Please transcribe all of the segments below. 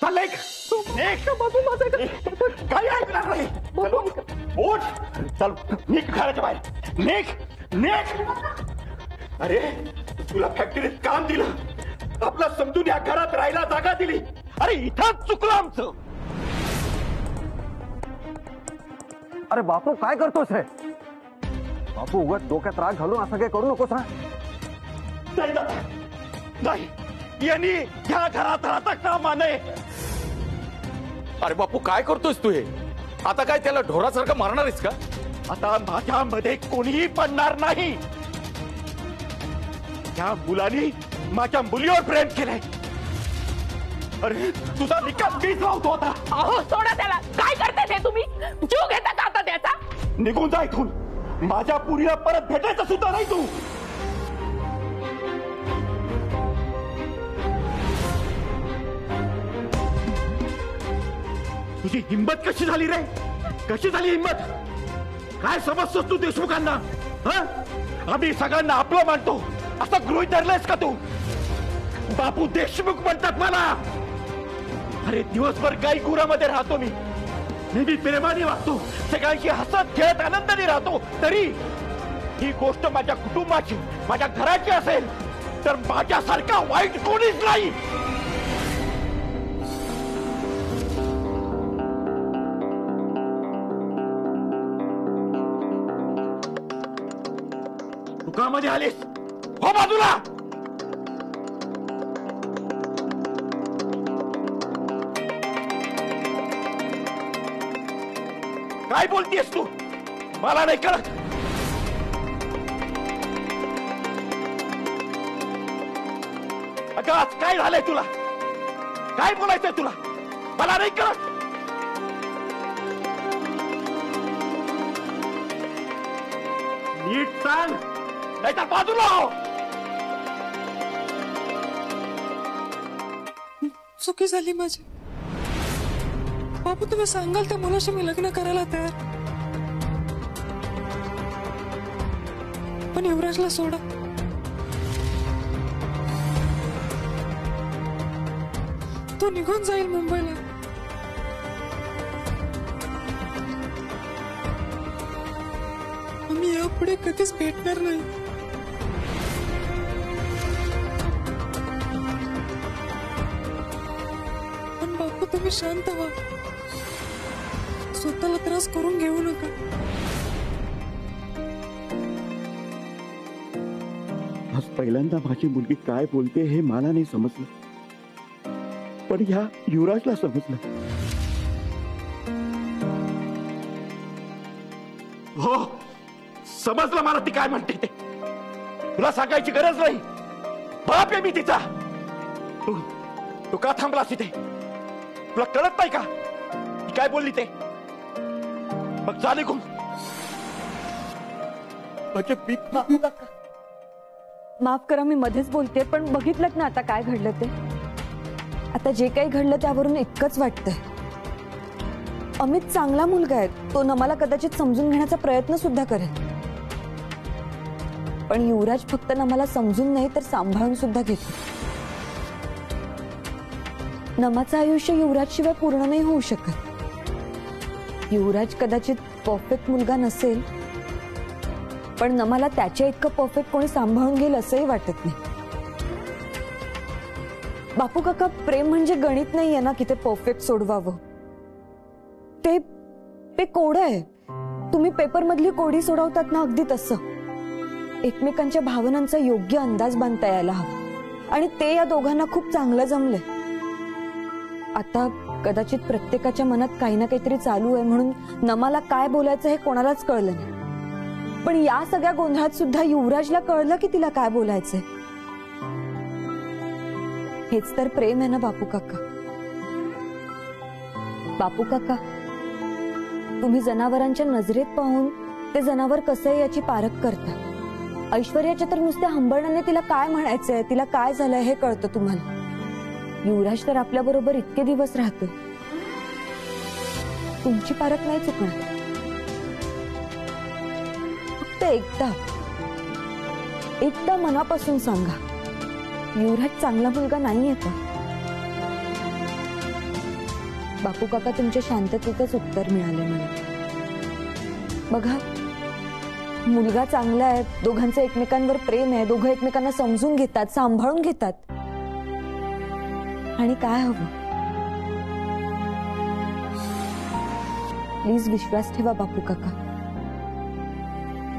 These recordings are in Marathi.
चल एक बाबू माझं काही ऐकणार नाही. उठ चल निघ घराच्या बाहेर निघ. अरे तुला फॅक्टरीत काम दिलं आपला समजून या घरात राहायला जागा दिली. अरे इथंच चुकलं आमचं. अरे बापू काय करतोस रे? बापू उगाच डोक्यात राग घालून असं काय करू नकोस. नाही यांनी ह्या घरात राहता कामा नये. अरे बापू काय करतोस तू हे? आता काय त्याला ढोरासारखं मारणारच का? आता माझ्यामध्ये कोणीही पडणार नाही. या मुलांनी माझ्या मुलीवर प्रेम केलंय. अरे तुझा निकाल मीच लावतो होता. अहो सोडा त्याला. काय करते ते तुम्ही? जीव घेता का आता त्याचा? निघून जा इथून. माझ्या पुरीला परत भेटायचं सुद्धा नाही तू. तुझी हिंमत कशी झाली रे? कशी झाली हिंमत? काय समजतोस तू देशमुखांना? आम्ही सगळ्यांना आपलं मानतो असं गृहीत धरलंयस का तू? बापू देशमुख म्हणतात मला. अरे दिवसभर गाई गुरामध्ये राहतो मी. नेहमी प्रेमाने वागतो. सगळ्यांशी हसत खेळत आनंदाने राहतो. तरी ही गोष्ट माझ्या कुटुंबाची माझ्या घराची असेल तर माझ्यासारखा वाईट कोणीच नाही. तू का मध्ये आलीस? हो बाजूला. काय बोलतीयस तू? मला नाही कळत. अगं आज काय झालंय तुला? काय बोलायचंय तुला? मला नाही कळत. नीट सांग नाहीतर बाजूला हो. चुकी झाली माझी. बापू तुम्ही सांगाल त्या मुलाशी मी लग्न करायला तयार. पण युवराजला सोडा. तो निघून जाईल मुंबईला. आम्ही यापुढे कधीच भेटणार नाही. पण बापू तुम्ही शांत व्हा. स्वतःला त्रास करून घेऊ नका. आज पहिल्यांदा माझी मुलगी काय बोलते हे मला नाही समजलं. पण ह्या युवराजला समजलं. हो समजलं मला ती काय म्हणते ते. तुला सांगायची गरज नाही. बाप आहे मी तिचा. तू का थांबलास तिथे? तुला कळत नाही का ती काय बोलली ते? मग चाले कोण? माफ करा मी मध्येच बोलते पण बघितलं ना आता काय घडलं ते. आता जे काही घडलं त्यावरून इतकंच वाटतंय अमित चांगला मुलगा आहे. तो नमाला कदाचित समजून घेण्याचा प्रयत्न सुद्धा करेल. पण युवराज फक्त नमाला समजून नाही तर सांभाळून सुद्धा घेतो. नमाचं आयुष्य युवराज शिवाय पूर्ण नाही होऊ शकत. युवराज कदाचित परफेक्ट मुलगा नसेल पण नमाला त्याच्या इतकं परफेक्ट कोणी सांभाळून घेईल असंही वाटत नाही. बापू काका प्रेम म्हणजे गणित नाहीये ना की ते परफेक्ट सोडवावं. ते कोड आहे. तुम्ही पेपर मधली कोडी सोडवतात ना अगदी तसं. एकमेकांच्या भावनांचा योग्य अंदाज बांधता यायला हवा आणि ते या दोघांना खूप चांगलं जमलंय. आता कदाचित प्रत्येकाच्या मनात काही ना काहीतरी चालू आहे म्हणून नमाला काय बोलायचं हे कोणालाच कळलं नाही. पण या सगळ्या गोंधळात सुद्धा युवराजला कळलं की तिला काय बोलायचंय. हेच तर प्रेम आहे ना बापू काका. बापू काका तुम्ही जनावरांच्या नजरेत पाहून ते जनावर कसं आहे याची पारख करता. ऐश्वर्याच्या तर नुसत्या हंबरण्याने तिला काय म्हणायचंय तिला काय झालंय हे कळतं तुम्हाला. युवराज तर आपल्या बरोबर इतके दिवस राहतो. तुमची पारख नाही चुकणार. फक्त एकदा मनापासून सांगा युवराज चांगला मुलगा नाहीये का? बापू काका तुमच्या शांततेतच उत्तर मिळाले मला. बघा, मुलगा चांगला आहे, दोघांचं एकमेकांवर प्रेम आहे, दोघं एकमेकांना समजून घेतात, सांभाळून घेतात. आणि काय हवं? प्लीज विश्वास ठेवा बापू काका.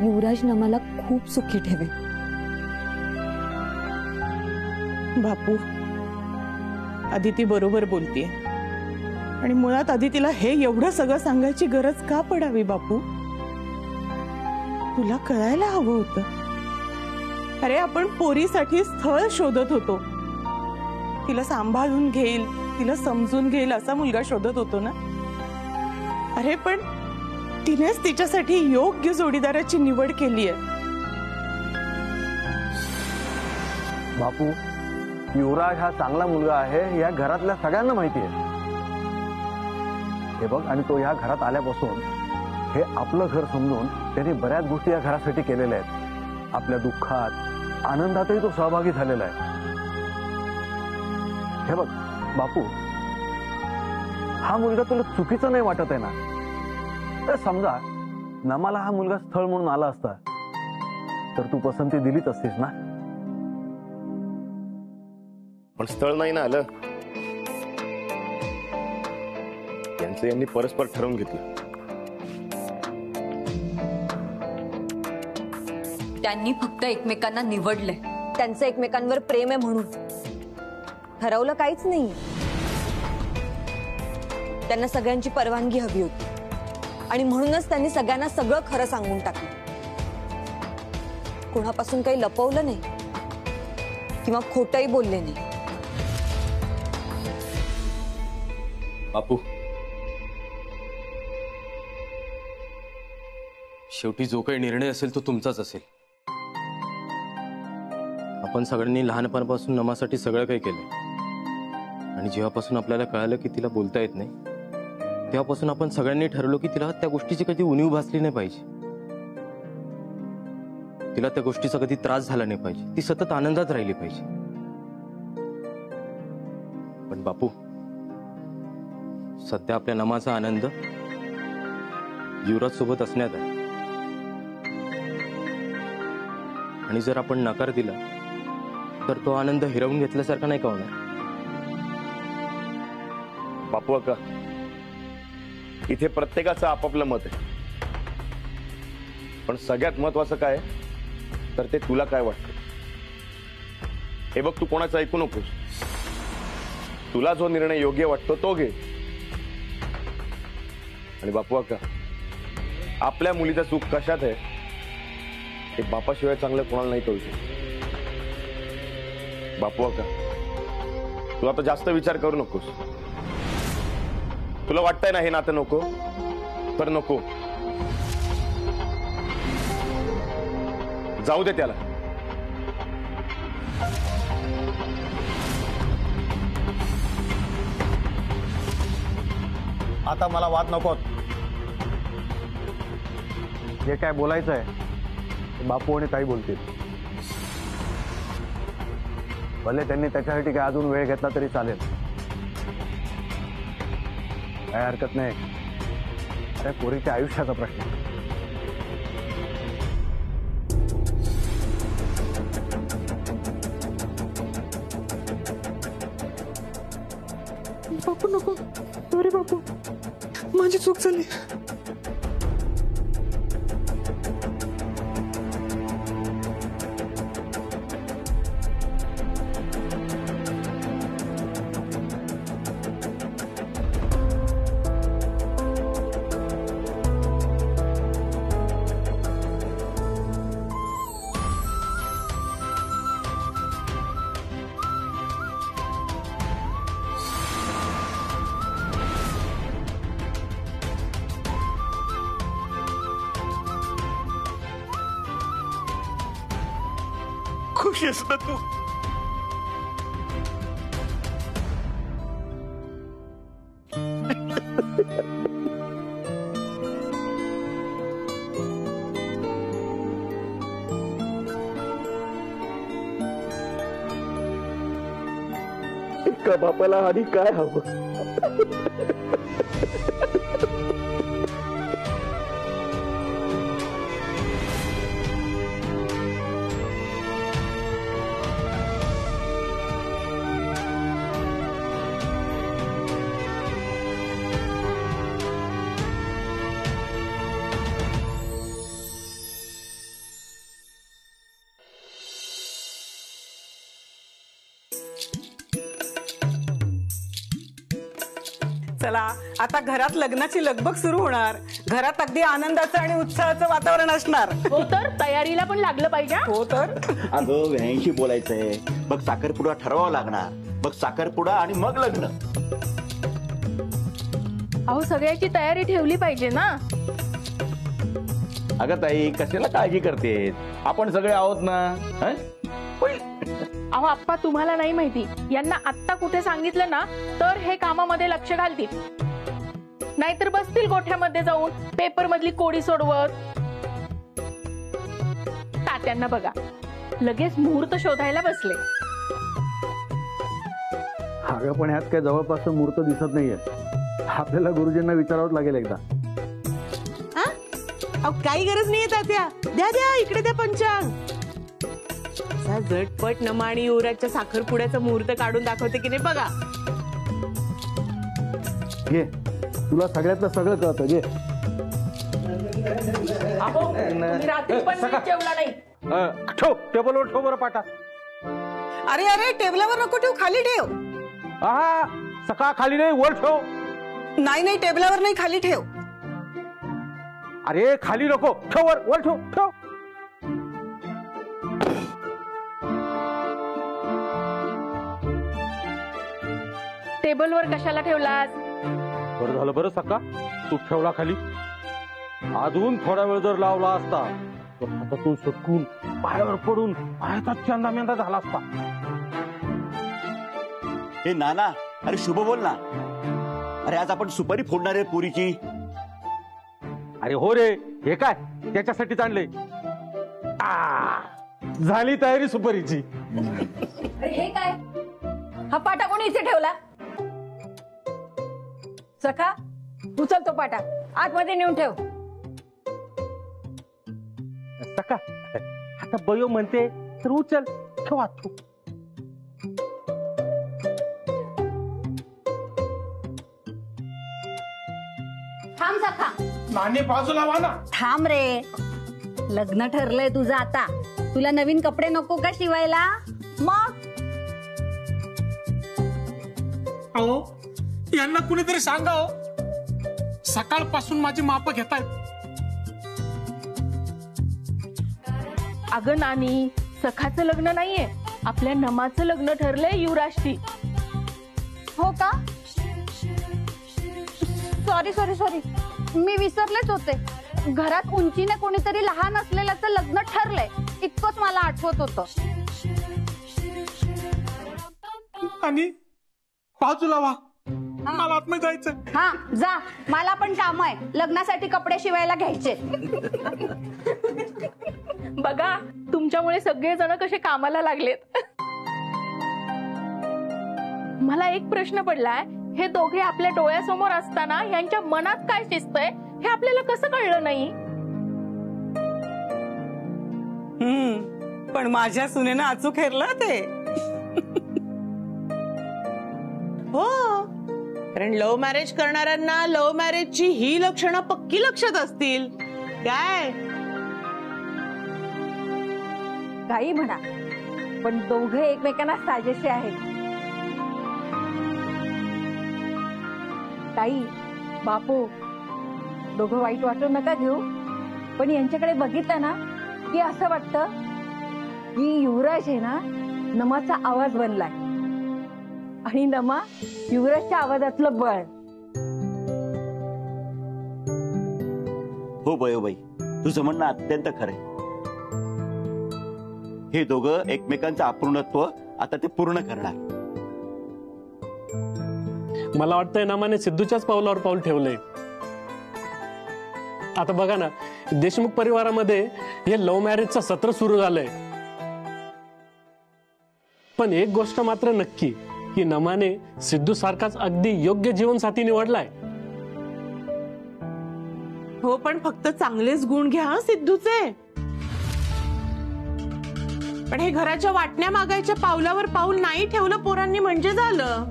युवराज नमाला खूप सुखी ठेवे. बापू, आदिती बरोबर बोलतीये. आणि मुळात आदितीला हे एवढं सगळं सांगायची गरज का पडावी बापू? तुला कळायला हवं होतं. अरे आपण पोरीसाठी स्थळ शोधत होतो. तिला सांभाळून घेईल, तिला समजून घेईल असा मुलगा शोधत होतो ना. अरे पण तिनेच तिच्यासाठी योग्य जोडीदाराची निवड केली आहे. बापू, युवराज हा चांगला मुलगा आहे या घरातल्या सगळ्यांना माहिती आहे. हे बघ, आणि तो या घरात आल्यापासून हे आपलं घर समजून त्यांनी बऱ्याच गोष्टी या घरासाठी केलेल्या आहेत. आपल्या दुःखात आनंदातही तो सहभागी झालेला आहे. हे बघ बापू, हा मुलगा तुला चुकीचा नाही वाटत आहे ना? तर समजा नमाला हा मुलगा स्थळ म्हणून आला असता तर तू पसंती दिलीच असतीस ना? पण स्थळ नाही ना आलं. यांचं यांनी परस्पर ठरवून घेतलं. त्यांनी फक्त एकमेकांना निवडले, त्यांचं एकमेकांवर प्रेम आहे म्हणून. ठरवलं काहीच नाही. त्यांना सगळ्यांची परवानगी हवी होती आणि म्हणूनच त्यांनी सगळ्यांना सगळं खरं सांगून टाकलं. कोणापासून काही लपवलं नाही किंवा खोटंही बोलले नाही. बापू, शेवटी जो काही निर्णय असेल तो तुमचाच असेल. आपण सगळ्यांनी लहानपणापासून नमासाठी सगळं काही केलं आणि जेव्हापासून आपल्याला कळालं की तिला बोलता येत नाही तेव्हापासून आपण सगळ्यांनी ठरवलं की तिला त्या गोष्टीची कधी उणीव भासली नाही पाहिजे. तिला त्या गोष्टीचा कधी त्रास झाला नाही पाहिजे. ती सतत आनंदात राहिली पाहिजे. पण बापू, सध्या आपल्या नमाचा आनंद युवराज सोबत असण्यात आहे. आणि जर आपण नकार दिला तर तो आनंद हिरावून घेतल्यासारखा नाही का होणार? बापू अक्का, इथे प्रत्येकाचं आपापलं मत आहे. पण सगळ्यात महत्वाचं काय तर ते तुला काय वाटतं. हे बघ, तू कोणाचं ऐकू नकोस. तुला जो निर्णय योग्य वाटतो तो घे. आणि बापू अक्का, आपल्या मुलीचा चूक कशात आहे हे बापाशिवाय चांगलं कोणाला नाही कळू शकत. बापू अक्का, तू आता जास्त विचार करू नकोस. तुला वाटतंय ना हे नातं नको तर नको. जाऊ दे त्याला. आता मला वाद नको. जे काय बोलायचं आहे बापू आणि ताई बोलतील. भले त्यांनी त्याच्यासाठी काय अजून वेळ घेतला तरी चालेल. काय हरकत नाही. अरे पोरीच्या आयुष्याचा प्रश्न. बापू नको. सॉरी बापू, माझी चूक झाली. खुश आहेस ना तू? एका बापाला आणि काय हवं? चला आता घरात लग्नाची लगबग सुरू होणार. घरात अगदी आनंदाचं आणि उत्साहाचं वातावरण असणार. हो तर तयारीला पण लागलं पाहिजे. हो तर अगं व्यायांशी बोलायचंय. मग साखरपुडा ठरवावा लागणार. मग साखरपुडा आणि मग लग्न. अहो सगळ्याची तयारी ठेवली पाहिजे ना. अगं ताई कशाला काळजी करतेस? आपण सगळे आहोत ना. हं? अहो आप्पा तुम्हाला नाही माहिती, यांना आत्ता कुठे सांगितलं ना तर हे कामामध्ये लक्ष घालतील. नाहीतर बसतील गोठ्यामध्ये जाऊन पेपर मधली कोडी सोडवत. तात्यांना बघा लगेच मुहूर्त शोधायला बसले. अगं पण ह्यात काय जवळपास मुहूर्त दिसत नाहीये. आपल्याला गुरुजींना विचारावंच लागेल एकदा. काही गरज नाहीये तात्या. द्या द्या इकडे द्या पंचांग. झटपट नमा आणि युवराजच्या साखरपुड्याचा मुहूर्त काढून दाखवते की नाही बघा. घे, तुला सगळ्यातलं सगळं कळतं. घे. अहो तुम्ही रात्री पण नीट जेवला नाही. ठेव टेबलवर ठेव बरं पाटा. अरे अरे टेबलावर नको ठेव, खाली ठेव. हा सकाळ खाली नाही वर ठेव. नाही नाही टेबलावर नाही, खाली ठेव. अरे खाली नको ठेव, वर ठेव ठेव. टेबलवर कशाला ठेवलास? बरं झालं बरं सका तू ठेवला खाली. अजून थोडा वेळ जर लावला असता तर हातातून सुटकून पायावर पडून पायाचा चंदा मेंदा झाला असता. हे नाना, अरे शुभ बोल ना. अरे आज आपण सुपारी फोडणार आहे पुरीची. अरे हो रे, हे काय त्याच्यासाठीच आणले. झाली तयारी सुपारीची. हे काय? हा पाटा कोणी इथे ठेवला? सखा उचल तो पाटा, आतमध्ये नेऊन ठेव. सका आता बयो म्हणते तर उचल ठेवा तू. थांब सखा. नाणी बाजूला वा ना. थांब रे, लग्न ठरलंय तुझं आता. तुला नवीन कपडे नको का शिवायला? मग अहो यांना कुणीतरी सांगा हो. सकाळपासून माझी माप घेतायत. अगं नानी, सखाचं लग्न नाहीये, आपल्या नमाचं लग्न ठरलंय युवराजशी. हो का? सॉरी सॉरी सॉरी, मी विसरलेच होते. घरात उंचीने कोणीतरी लहान असलेल्याचं लग्न ठरलंय इतकंच मला आठवत होतं. आणि बाजूला वा, मला आतमध्ये जायचं. हा जा, मला पण काम आहे. लग्नासाठी कपडे शिवायला घ्यायचे. बघा तुमच्यामुळे सगळे जण कसे कामाला लागलेत. मला एक प्रश्न पडलाय, हे दोघे आपल्या डोळ्यासमोर असताना यांच्या मनात काय शिजतंय हे आपल्याला कसं कळलं नाही? पण माझ्या सुनेनं अचूक हेरलं ते. हो, कारण लव्ह मॅरेज करणाऱ्यांना लव्ह मॅरेजची ही लक्षणं पक्की लक्षात असतील. काय काही म्हणा, पण दोघे एकमेकांना साजेसे आहेत. ताई, बापू, दोघं वाईट वाटू नका घेऊ, पण यांच्याकडे बघितलं ना की असं वाटतं की युवराज आहे ना नमाचा आवाज बनलाय आणि नमा युवराजच्या आवाजातलं बळ. हो बयोबाई, तुझं म्हणणं अत्यंत खरंय. हे दोघं एकमेकांचं अपूर्णत्व आता ते पूर्ण करणार. मला वाटतंय नमाने सिद्धूच्याच पावलावर पाऊल ठेवलंय. आता बघा ना, देशमुख परिवारामध्ये हे लव्ह मॅरेजचं सत्र सुरू झालंय. पण एक गोष्ट मात्र नक्की, की नमाने सिद्धू सारखाच अगदी योग्य जीवनसाथी निवडलाय. हो, पण फक्त चांगलेच गुण घ्या हं सिद्धूचे. पण हे घराच्या वाटण्या मागायच्या पावलावर पाऊल नाही ठेवलं पोरांनी म्हणजे झालं.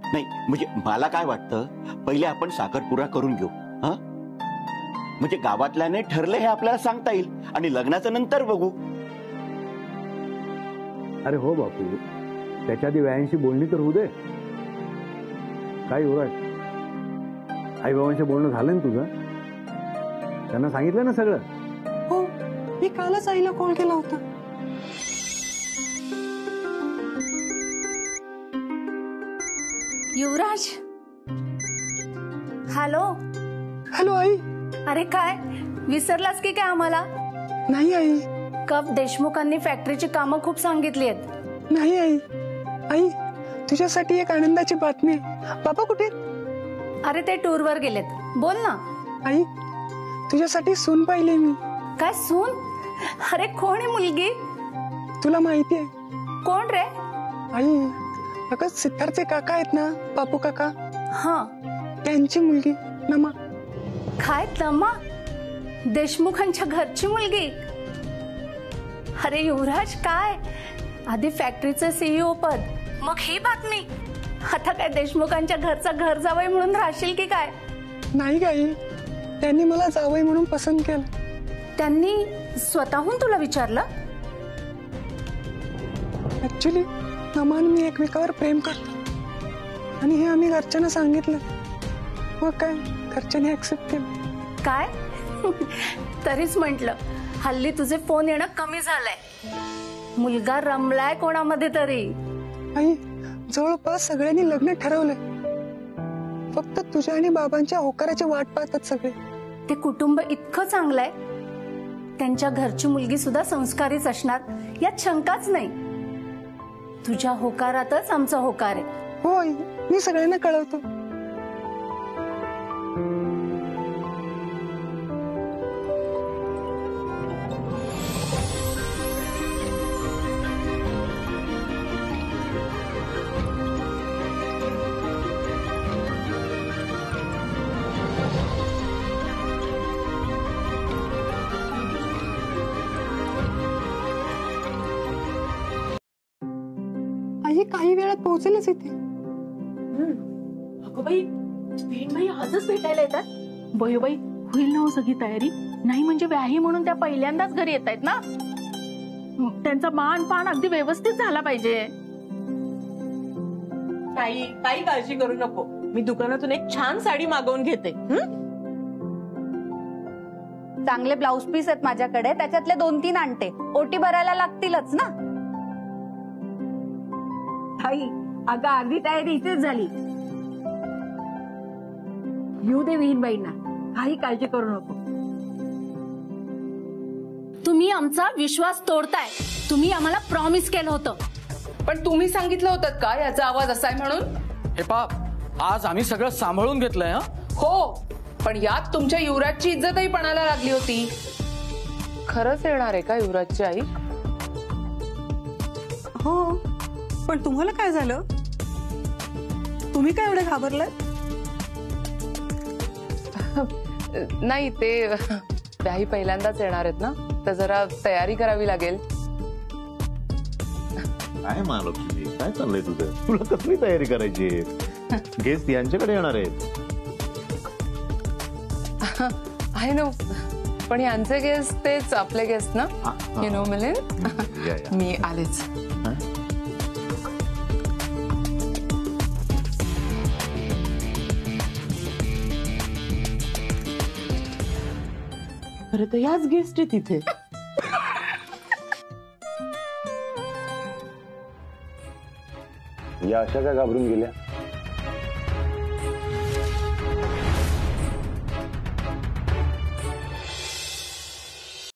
नाही म्हणजे मला काय वाटतं, पहिले आपण साखरपुडा करून घेऊ. हा म्हणजे गावातल्याने ठरलं हे आपल्याला सांगता येईल आणि लग्नाचं नंतर बघू. अरे हो बापू, त्याच्या आधी व्यायांशी बोलणी तर होऊ दे. काय युवराज, आई बाबांशी बोलणं झालं ना तुझं? त्यांना सांगितलं ना सगळं? हो, मी कालच आईला कॉल केला होता. युवराज, हॅलो. हॅलो आई. अरे काय विसरलास की काय आम्हाला? नाही आई. कप देशमुखांनी फॅक्टरीची कामं खूप सांगितली आहेत. नाही आई. आई, तुझ्यासाठी एक आनंदाची बातमी आहे. बाबा कुठे? अरे ते टूरवर गेलेत. बोल ना. आई, तुझ्यासाठी सून पाहिली मी. काय सून? अरे कोण आहे मुलगी? तुला माहिती आहे? कोण रे? आई, अगं सिद्धार्थचे काका आहेत ना, बापू काका. हा, त्यांची मुलगी नमा. काय नमा? देशमुखांच्या घरची मुलगी? अरे युवराज, काय आधी फॅक्टरीचं सीईओ पद, मग ही बातमी. आता काय देशमुखांच्या घरचा घर जावई म्हणून राहशील की काय? नाही गाई, त्यांनी मला जावई म्हणून पसंत केलं. त्यांनी स्वतःहून तुला विचारलं? ऍक्च्युली नमान मी एकमेकावर प्रेम करतो आणि हे आम्ही घरच्यांना सांगितलं. मग काय घरच्यांनी ऍक्सेप्ट केलं. काय? तरीच म्हंटल हल्ली तुझे फोन येणं कमी झालंय. मुलगा रमलाय कोणामध्ये तरी. आई, जवळपास सगळ्यांनी लग्न ठरवलंय. फक्त तुझ्या आणि बाबांच्या होकाराची वाट पाहतात सगळे. ते कुटुंब इतकं चांगलंय, त्यांच्या घरची मुलगी सुद्धा संस्कारीच असणार यात शंकाच नाही. तुझ्या होकारातच आमचा होकार आहे. हो आई, मी सगळ्यांना कळवतो. आई काही वेळात पोहोचेलच इथे. अगं बाई, बहीण आजच भेटायला येतात. बयोबाई, होईल ना हो सगळी तयारी? नाही म्हणजे व्याही म्हणून त्या पहिल्यांदाच घरी येत आहेत ना. त्यांचा मान पान अगदी व्यवस्थित झाला पाहिजे. काही काळजी करू नको, मी दुकानातून एक छान साडी मागवून घेते. चांगले ब्लाउज पीस आहेत माझ्याकडे, त्याच्यातले 2-3 आणते. ओटी भरायला लागतीलच ना. आई, अगं अर्धी तयारी इथेच झाली. येऊ दे विहीनबाईंना, काही काळजी करू नको. तुम्ही आमचा विश्वास तोडताय. तुम्ही आम्हाला प्रॉमिस केलं होतं. पण तुम्ही सांगितलं होतं का याचा आवाज असाय म्हणून? हे पाप, आज आम्ही सगळं सांभाळून घेतलंय. हो, पण यात तुमच्या युवराजची इज्जतही पणाला लागली होती. खरंच येणार आहे का युवराजची आई? हो, पण तुम्हाला काय झालं? तुम्ही काय एवढे घाबरलाय? नाही, ते त्याही पहिल्यांदाच येणार आहेत ना, तर जरा तयारी करावी लागेल. काय महालक्ष्मी, काय चाललंय तुझं? तुला कसली तयारी करायची? गेस्ट यांच्याकडे येणार आहेत. आय नो, पण यांचे गेस्ट तेच आपले गेस्ट ना. यू नो मिलिंद, मी आलेच. खरं तर याच गेस्ट आहे तिथे. या अशा काय घाबरून गेल्या?